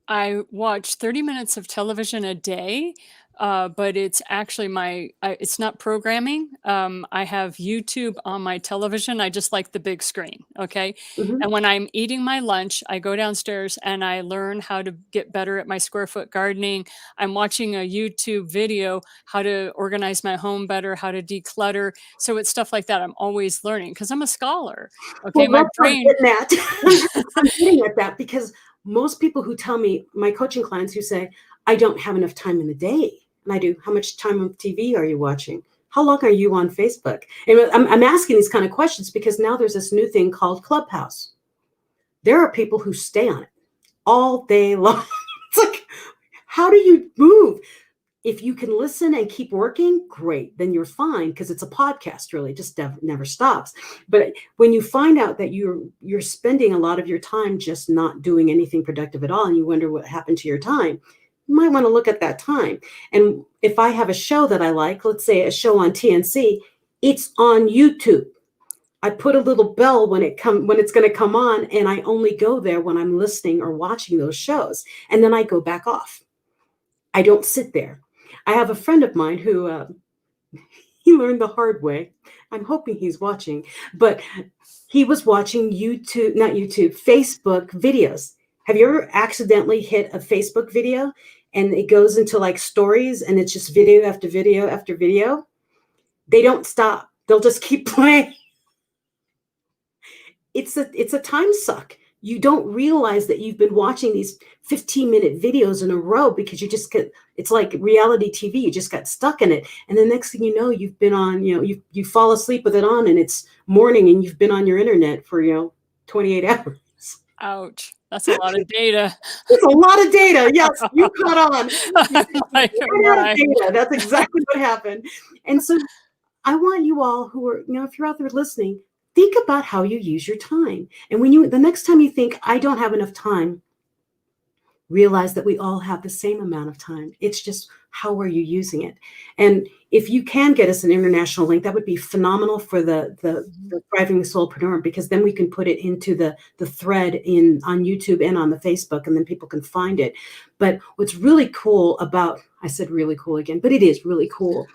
I watch 30 minutes of television a day, but it's actually it's not programming. I have YouTube on my television. I just like the big screen. Okay. Mhm. And when I'm eating my lunch, I go downstairs and I learn how to get better at my square foot gardening. I'm watching a YouTube video, how to organize my home better, how to declutter. So it's stuff like that. I'm always learning because I'm a scholar. Okay. Well, My that's what I'm brain. getting at. I'm getting at that because most people who tell me, my coaching clients who say, I don't have enough time in the day. And I do, how much time on TV are you watching? How long are you on Facebook? And I'm asking these kind of questions because now there's this new thing called Clubhouse. There are people who stay on it all day long. It's like, how do you move? If you can listen and keep working, great, then you're fine because it's a podcast, really, it just never stops. But when you find out that you're spending a lot of your time just not doing anything productive at all, and you wonder what happened to your time, you might want to look at that time. And if I have a show that I like, let's say a show on TNC, it's on YouTube. I put a little bell when it's going to come on, and I only go there when I'm listening or watching those shows. And then I go back off. I don't sit there. I have a friend of mine who he learned the hard way. I'm hoping he's watching, but he was watching Facebook videos. Have you ever accidentally hit a Facebook video and it goes into like stories and it's just video after video after video? They don't stop. They'll just keep playing. It's a time suck. You don't realize that you've been watching these 15-minute videos in a row because it's like reality TV. You just got stuck in it. And the next thing you know, you've been on, you fall asleep with it on and it's morning and you've been on your internet for, 28 hours. Ouch. That's a lot of data. It's a lot of data. Yes, you caught on. Like, A lot of data. That's exactly what happened. And so I want you all who are, if you're out there listening, think about how you use your time. And the next time you think, I don't have enough time, realize that we all have the same amount of time. It's just, how are you using it? And if you can get us an international link, that would be phenomenal for the Thriving Solopreneur, because then we can put it into the thread on YouTube and on the Facebook, and then people can find it. But what's really cool about, I said really cool again, but it is really cool,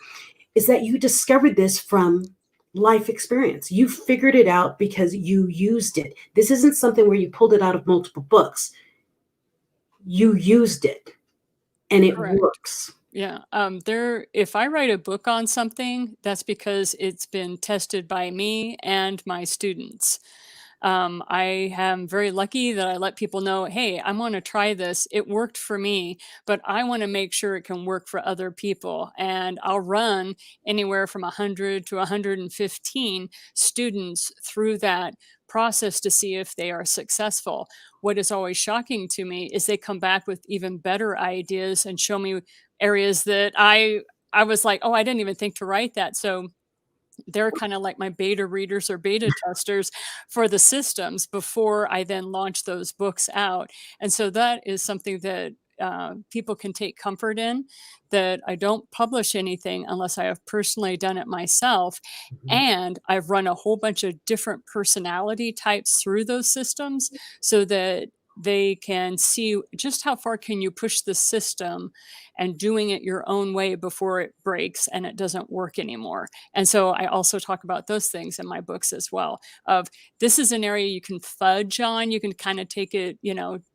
is that you discovered this from life experience. You figured it out because you used it. This isn't something where you pulled it out of multiple books. You used it and it Correct. works. Yeah. If I write a book on something, that's because it's been tested by me and my students. I am very lucky that I let people know, hey, I'm going to try this. It worked for me, but I want to make sure it can work for other people. And I'll run anywhere from 100 to 115 students through that process to see if they are successful. What is always shocking to me is they come back with even better ideas and show me areas that I was like, oh, I didn't even think to write that. So they're kind of like my beta readers or beta testers for the systems before I then launch those books out. And so that is something that people can take comfort in, that I don't publish anything unless I have personally done it myself. Mm-hmm. And I've run a whole bunch of different personality types through those systems so that they can see just how far can you push the system and doing it your own way before it breaks and it doesn't work anymore. And so I also talk about those things in my books as well, of this is an area you can fudge on, you can kind of take it,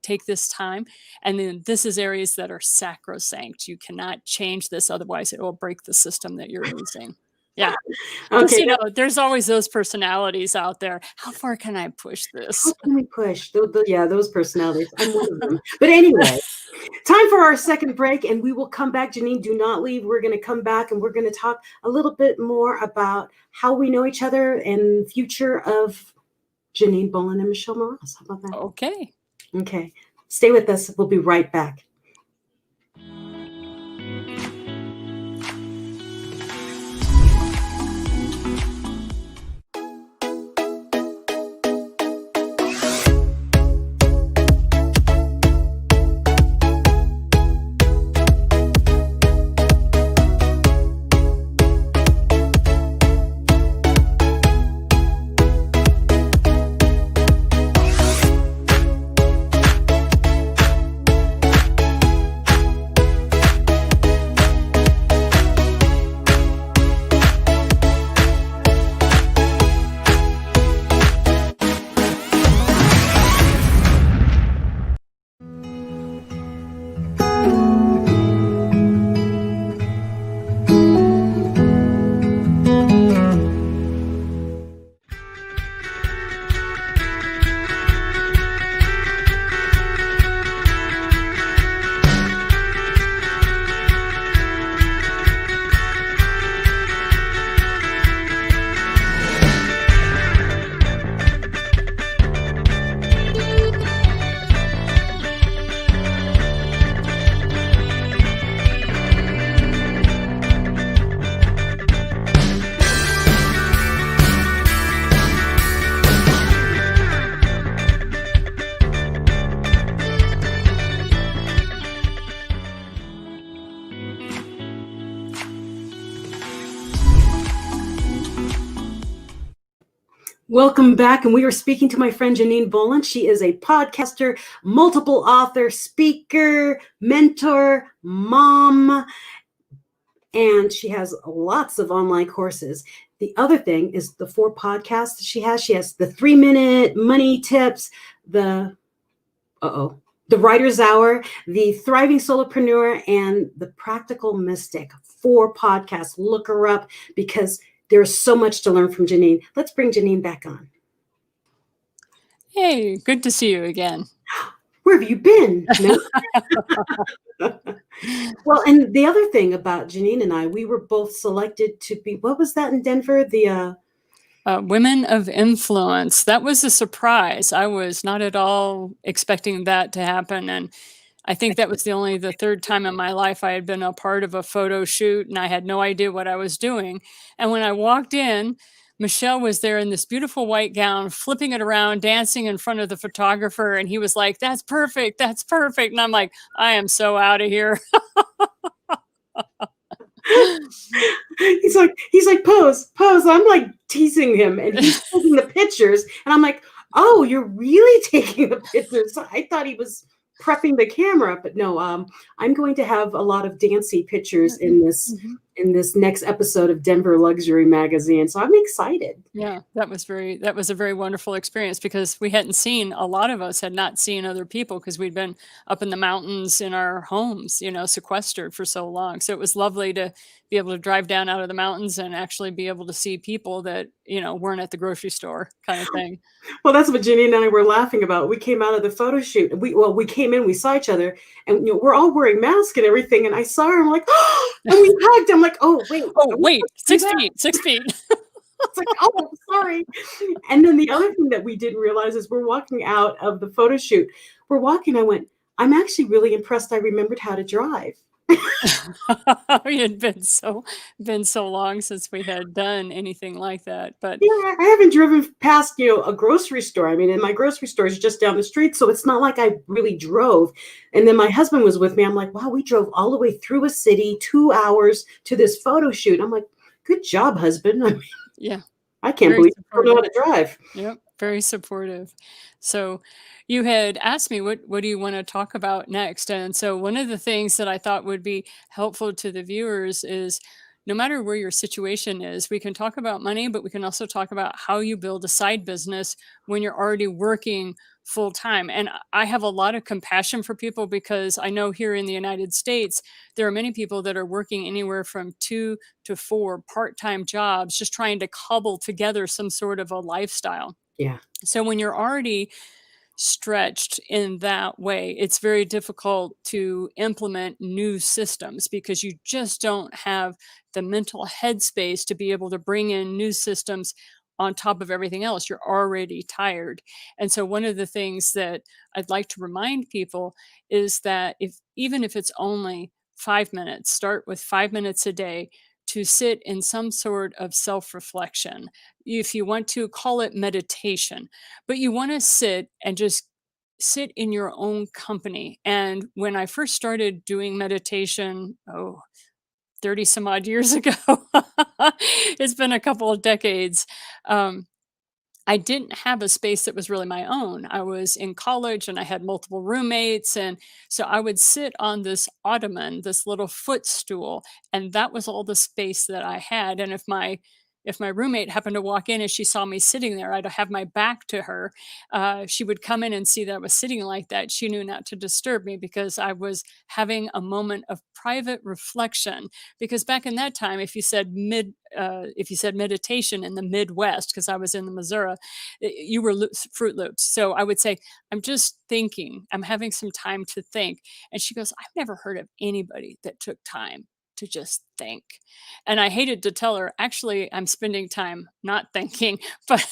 take this time. And then this is areas that are sacrosanct. You cannot change this, otherwise it will break the system that you're using. Yeah. Okay. There's always those personalities out there. How far can I push this? How can we push? Those personalities. I'm one of them. But anyway, time for our second break, and we will come back. Janine, do not leave. We're going to come back, and we're going to talk a little bit more about how we know each other and future of Janine Bolon and Michelle Mras. How about that? Okay. Okay. Stay with us. We'll be right back. Welcome back. And we are speaking to my friend Janine Bolon. She is a podcaster, multiple author, speaker, mentor, mom, and she has lots of online courses. The other thing is the 4 podcasts she has. She has the 3-minute money tips, the Writer's Hour, the Thriving Solopreneur, and the Practical Mystic. 4 podcasts. Look her up because there's so much to learn from Janine. Let's bring Janine back on. Hey, good to see you again. Where have you been? No? Well, and the other thing about Janine and I, we were both selected to be, what was that in Denver? The Women of Influence. That was a surprise. I was not at all expecting that to happen. And I think that was the 3rd time in my life I had been a part of a photo shoot, and I had no idea what I was doing. And when I walked in, Michelle was there in this beautiful white gown, flipping it around, dancing in front of the photographer. And he was like, "That's perfect. That's perfect." And I'm like, I am so out of here. he's like, pose. I'm like teasing him, and he's taking the pictures. And I'm like, oh, you're really taking the pictures. So I thought he was prepping the camera, but no, I'm going to have a lot of dancey pictures in this next episode of Denver Luxury Magazine. So I'm excited. Yeah, that was a very wonderful experience because a lot of us had not seen other people because we'd been up in the mountains in our homes, sequestered for so long. So it was lovely to be able to drive down out of the mountains and actually be able to see people that, weren't at the grocery store kind of thing. Well, that's what Janine and I were laughing about. We came out of the photo shoot. We came in, we saw each other, and we're all wearing masks and everything. And I saw her, I'm like, oh, and we hugged. I'm like, oh, wait. 6 feet, 6 feet. It's like, oh, sorry. And then the other thing that we didn't realize is we're walking out of the photo shoot. We're walking. I went, I'm actually really impressed I remembered how to drive. It had been so long since we had done anything like that. But yeah, I haven't driven past, a grocery store. I mean, and my grocery store is just down the street. So it's not like I really drove. And then my husband was with me. I'm like, wow, we drove all the way through a city, 2 hours to this photo shoot. I'm like, good job, husband. I mean, yeah, I can't believe you don't know how to drive. Yep, very supportive. So you had asked me, what do you want to talk about next? And so one of the things that I thought would be helpful to the viewers is no matter where your situation is, we can talk about money, but we can also talk about how you build a side business when you're already working full time. And I have a lot of compassion for people because I know here in the United States, there are many people that are working anywhere from 2 to 4 part-time jobs, just trying to cobble together some sort of a lifestyle. Yeah. So when you're already stretched in that way, it's very difficult to implement new systems because you just don't have the mental headspace to be able to bring in new systems on top of everything else. You're already tired. And so one of the things that I'd like to remind people is that even if it's only 5 minutes, start with 5 minutes a day to sit in some sort of self-reflection. If you want to call it meditation, but you want to sit and just sit in your own company. And when I first started doing meditation, 30 some odd years ago, it's been a couple of decades. I didn't have a space that was really my own. I was in college and I had multiple roommates. And so I would sit on this ottoman, this little footstool, and that was all the space that I had. And if my roommate happened to walk in and she saw me sitting there, I'd have my back to her. She would come in and see that I was sitting like that. She knew not to disturb me because I was having a moment of private reflection. Because back in that time, if you said meditation in the Midwest, because I was in the Missouri, you were Fruit Loops. So I would say, I'm just thinking, I'm having some time to think. And she goes, I've never heard of anybody that took time to just think. And I hated to tell her, actually, I'm spending time not thinking, but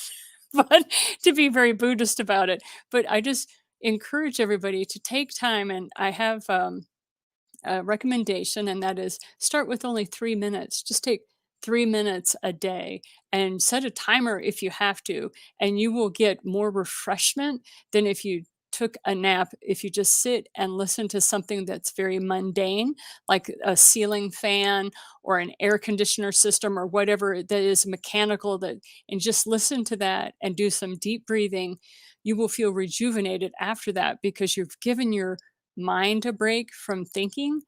to be very Buddhist about it. But I just encourage everybody to take time. And I have a recommendation, and that is start with only 3 minutes. Just take 3 minutes a day and set a timer if you have to, and you will get more refreshment than if you took a nap if you just sit and listen to something that's very mundane, like a ceiling fan or an air conditioner system or whatever that is mechanical, and just listen to that and do some deep breathing, you will feel rejuvenated after that because you've given your mind a break from thinking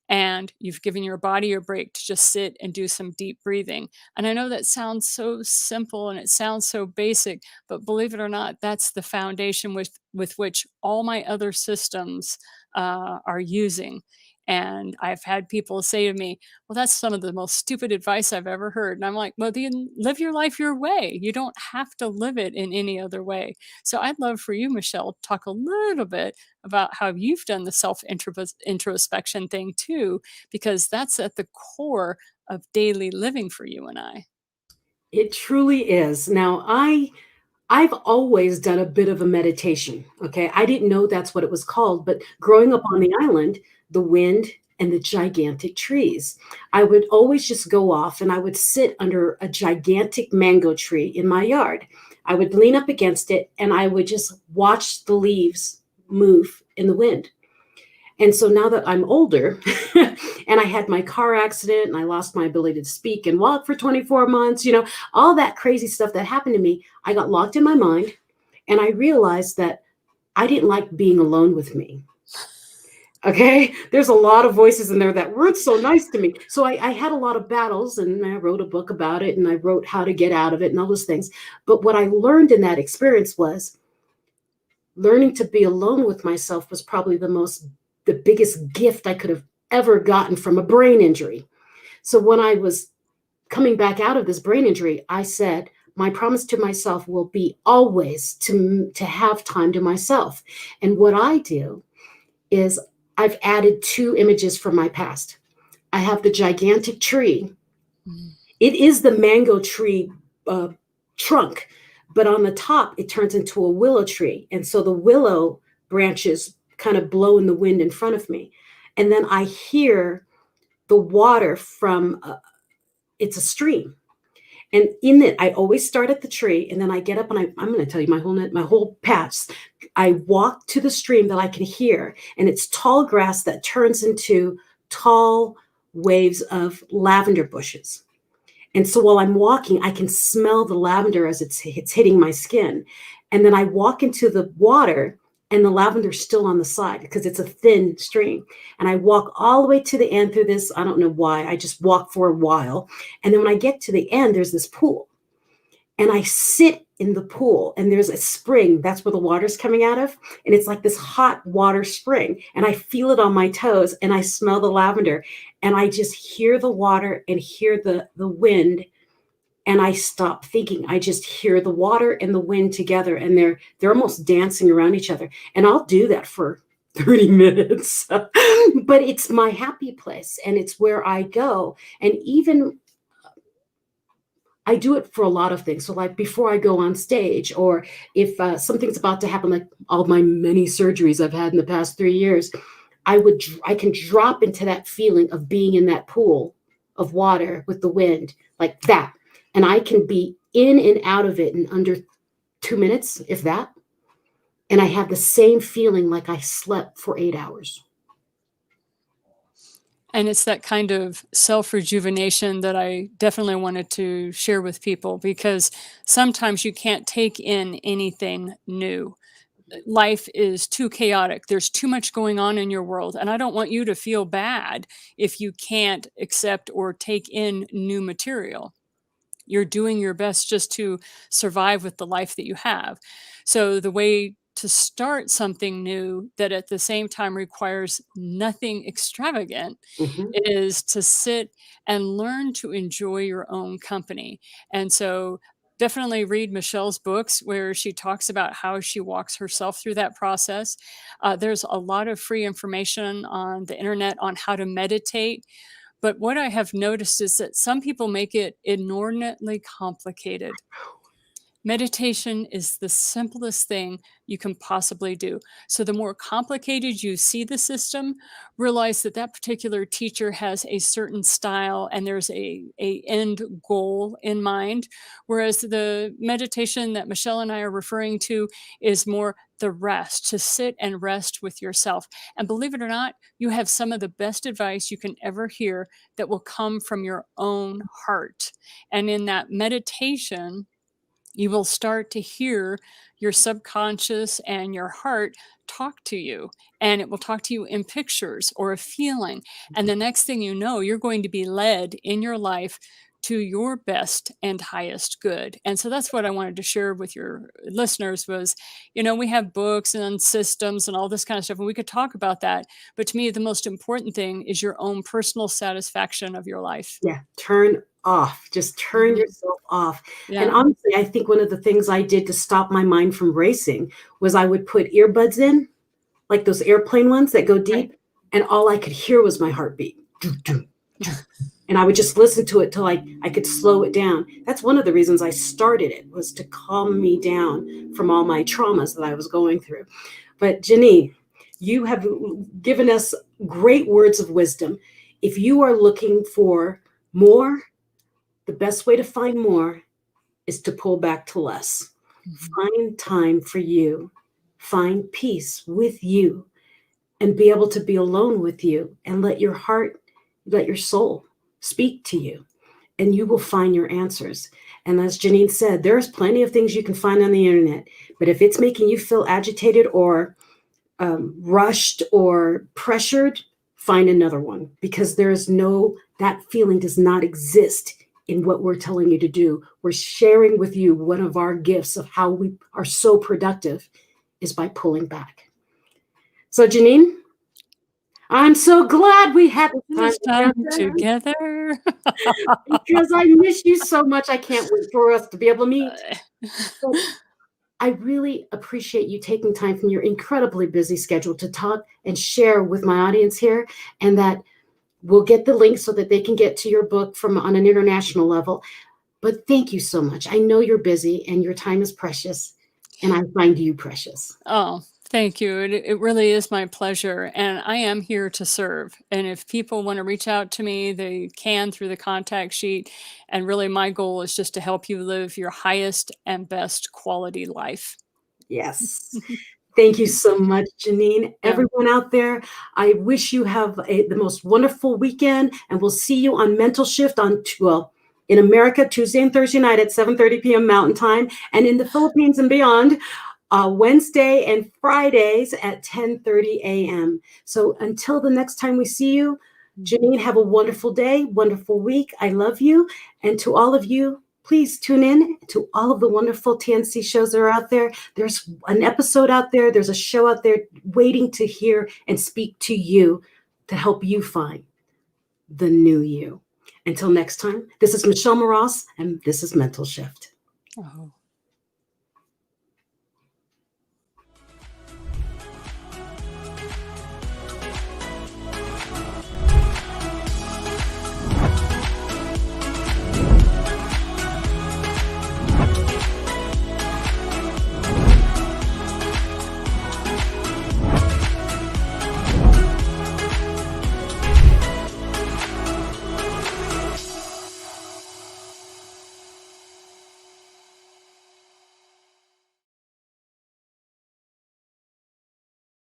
and you've given your body a break to just sit and do some deep breathing. And I know that sounds so simple and it sounds so basic, but believe it or not, that's the foundation with which all my other systems are using. And I've had people say to me, well, that's some of the most stupid advice I've ever heard. And I'm like, well, then live your life your way. You don't have to live it in any other way. So I'd love for you, Michelle, to talk a little bit about how you've done the introspection thing too, because that's at the core of daily living for you and I. It truly is. Now, I've always done a bit of a meditation. Okay. I didn't know that's what it was called, but growing up on the island, the wind and the gigantic trees, I would always just go off and I would sit under a gigantic mango tree in my yard. I would lean up against it and I would just watch the leaves move in the wind. And so now that I'm older and I had my car accident and I lost my ability to speak and walk for 24 months, all that crazy stuff that happened to me, I got locked in my mind and I realized that I didn't like being alone with me. Okay, there's a lot of voices in there that weren't so nice to me. So I had a lot of battles and I wrote a book about it and I wrote how to get out of it and all those things. But what I learned in that experience was learning to be alone with myself was probably the biggest gift I could have ever gotten from a brain injury. So when I was coming back out of this brain injury, I said, my promise to myself will be always to have time to myself. And what I do is I've added 2 images from my past. I have the gigantic tree. It is the mango tree trunk, but on the top, it turns into a willow tree. And so the willow branches kind of blow in the wind in front of me. And then I hear the water from, it's a stream. And in it, I always start at the tree and then I get up and I'm going to tell you my whole path. I walk to the stream that I can hear and it's tall grass that turns into tall waves of lavender bushes. And so while I'm walking, I can smell the lavender as it's hitting my skin. And then I walk into the water and the lavender's still on the side because it's a thin stream. And I walk all the way to the end through this. I don't know why. I just walk for a while. And then when I get to the end, there's this pool. And I sit in the pool and there's a spring. That's where the water's coming out of. And it's like this hot water spring. And I feel it on my toes and I smell the lavender. And I just hear the water and hear the wind. And I stop thinking. I just hear the water and the wind together and they're almost dancing around each other. And I'll do that for 30 minutes, but it's my happy place and it's where I go. And even I do it for a lot of things. So like before I go on stage or if something's about to happen, like all my many surgeries I've had in the past 3 years, I can drop into that feeling of being in that pool of water with the wind like that. And I can be in and out of it in under 2 minutes, if that. And I have the same feeling like I slept for 8 hours. And it's that kind of self-rejuvenation that I definitely wanted to share with people because sometimes you can't take in anything new. Life is too chaotic. There's too much going on in your world. And I don't want you to feel bad if you can't accept or take in new material. You're doing your best just to survive with the life that you have. So the way to start something new that at the same time requires nothing extravagant is to sit and learn to enjoy your own company. And so definitely read Michelle's books where she talks about how she walks herself through that process. There's a lot of free information on the internet on how to meditate. But what I have noticed is that some people make it inordinately complicated. Meditation is the simplest thing you can possibly do. So the more complicated you see the system, realize that that particular teacher has a certain style and there's a end goal in mind. Whereas the meditation that Michelle and I are referring to is more the rest, to sit and rest with yourself. And believe it or not, you have some of the best advice you can ever hear that will come from your own heart. And in that meditation, you will start to hear your subconscious and your heart talk to you, and it will talk to you in pictures or a feeling. And the next thing you know, you're going to be led in your life to your best and highest good. And so that's what I wanted to share with your listeners was, we have books and systems and all this kind of stuff, and we could talk about that. But to me, the most important thing is your own personal satisfaction of your life. Yeah. Just turn yourself off. Yeah. And honestly, I think one of the things I did to stop my mind from racing was I would put earbuds in, like those airplane ones that go deep. Right. And all I could hear was my heartbeat. And I would just listen to it till I could slow it down. That's one of the reasons I started it, was to calm me down from all my traumas that I was going through. But Janine, you have given us great words of wisdom. If you are looking for more, the best way to find more is to pull back to less. Find time for you. Find peace with you and be able to be alone with you and let your heart, let your soul speak to you, and you will find your answers. And as Janine said, there's plenty of things you can find on the internet, but if it's making you feel agitated or rushed or pressured, find another one, because that feeling does not exist in what we're telling you to do. We're sharing with you one of our gifts of how we are so productive is by pulling back. So Janine, I'm so glad we had this time together. Because I miss you so much. I can't wait for us to be able to meet. But I really appreciate you taking time from your incredibly busy schedule to talk and share with my audience here, and that we'll get the link so that they can get to your book on an international level. But thank you so much. I know you're busy and your time is precious, and I find you precious. Oh, thank you. It really is my pleasure. And I am here to serve. And if people want to reach out to me, they can through the contact sheet. And really my goal is just to help you live your highest and best quality life. Yes. Thank you so much, Janine. Everyone out there, I wish you have the most wonderful weekend, and we'll see you on Mental Shift in America, Tuesday and Thursday night at 7:30 p.m. Mountain Time, and in the Philippines and beyond, Wednesday and Fridays at 10:30 a.m. So until the next time we see you, Janine, have a wonderful day, wonderful week. I love you. And to all of you, please tune in to all of the wonderful TNC shows that are out there. There's an episode out there. There's a show out there waiting to hear and speak to you to help you find the new you. Until next time, this is Michelle Mras, and this is Mental Shift. Oh.